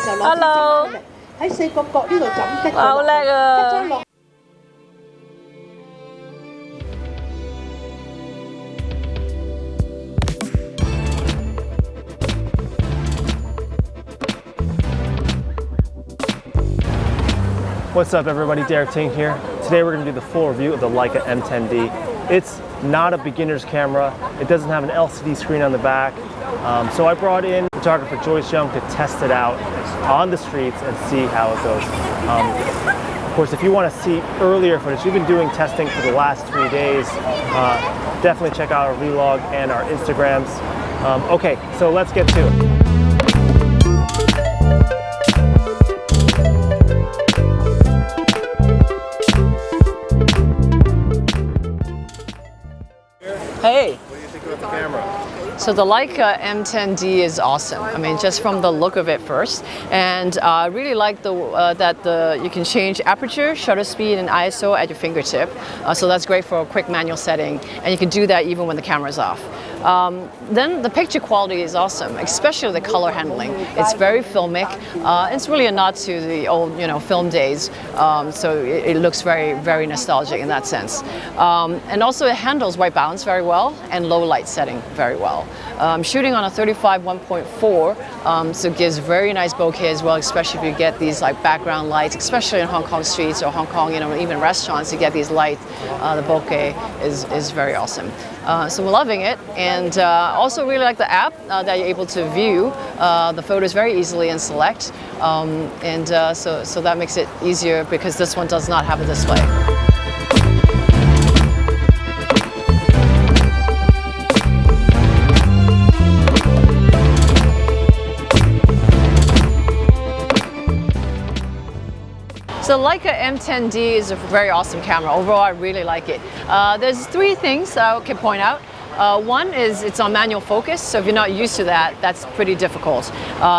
Hello， 喺四個角呢度就咁吉哇，好叻啊！ 咗落。 What's up everybody, Derek Ting here. Today we're going to do the full review of the Leica M10-D. It's not a beginner's camera. It doesn't have an LCD screen on the back. So I brought in photographer Joyce Yung to test it out on the streets and see how it goes. Of course, if you want to see earlier footage, we've been doing testing for the last 3 days. Definitely check out our vlog and our Instagrams. Okay, so let's get to it. Hey. What do you think about the camera? So the Leica M10-D is awesome. I mean, just from the look of it first, and I really like that you can change aperture, shutter speed, and ISO at your fingertip. So that's great for a quick manual setting, and you can do that even when the camera's off. Then the picture quality is awesome, especially the color handling. It's very filmic. It's really a nod to the old, film days. So it looks very, very nostalgic in that sense. And also it handles white balance very well and low light setting very well. Shooting on a 35 1.4, so it gives very nice bokeh as well, especially if you get these like background lights, especially in Hong Kong streets or Hong Kong, even restaurants, you get these lights. The bokeh is very awesome. So we're loving it, and also really like the app that you're able to view the photos very easily and select, so that makes it easier because this one does not have a display. So Leica M10-D is a very awesome camera. Overall, I really like it. There's 3 things I can point out. One is it's on manual focus, so if you're not used to that, that's pretty difficult.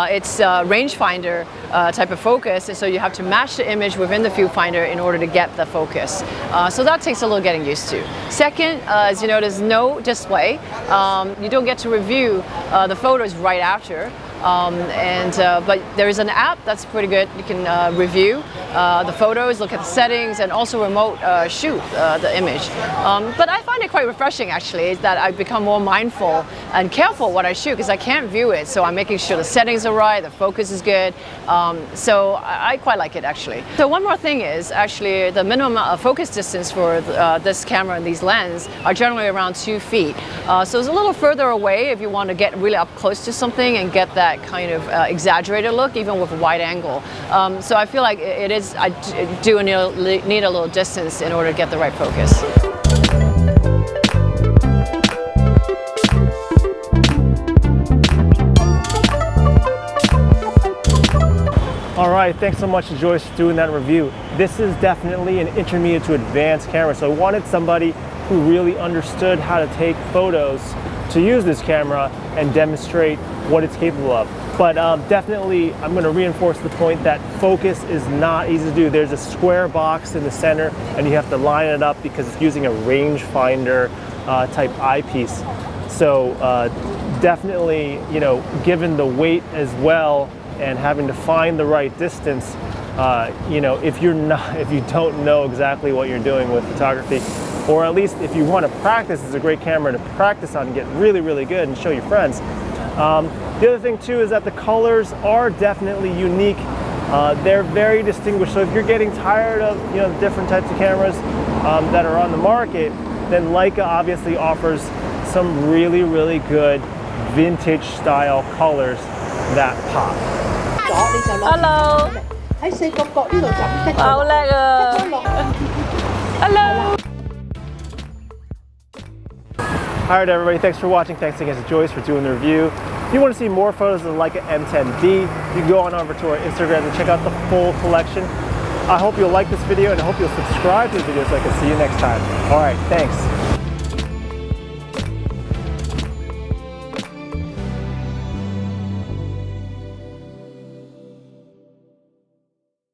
It's a rangefinder type of focus, and so you have to match the image within the viewfinder in order to get the focus. So that takes a little getting used to. Second, as you know, there's no display. You don't get to review the photos right after. But there is an app that's pretty good. You can review the photos, look at the settings, and also remote shoot the image. But I find it quite refreshing actually, is that I become more mindful and careful what I shoot because I can't view it. So I'm making sure the settings are right, the focus is good. So I quite like it actually. So one more thing is actually the minimum focus distance for this camera and these lenses are generally around 2 feet. So it's a little further away if you want to get really up close to something and get that kind of exaggerated look, even with a wide angle. So I feel like I do need a little distance in order to get the right focus. All right, thanks so much to Joyce for doing that review. This is definitely an intermediate to advanced camera, so I wanted somebody who really understood how to take photos to use this camera and demonstrate what it's capable of. But definitely, I'm going to reinforce the point that focus is not easy to do. There's a square box in the center, and you have to line it up because it's using a rangefinder type eyepiece. So definitely, given the weight as well and having to find the right distance, if you don't know exactly what you're doing with photography, or at least if you want to practice, it's a great camera to practice on and get really, really good and show your friends. The other thing too is that the colors are definitely unique. They're very distinguished. So if you're getting tired of different types of cameras that are on the market, then Leica obviously offers some really, really good vintage style colors that pop. Hello. 喺四個角呢度就咁吉咗。哇，好叻啊！ 吉咗落。 Hello. All right, everybody, thanks for watching. Thanks again to Joyce for doing the review. If you want to see more photos of the Leica M10-D, you can go on over to our Instagram and check out the full collection. I hope you'll like this video, and I hope you'll subscribe to the video so I can see you next time. All right, thanks.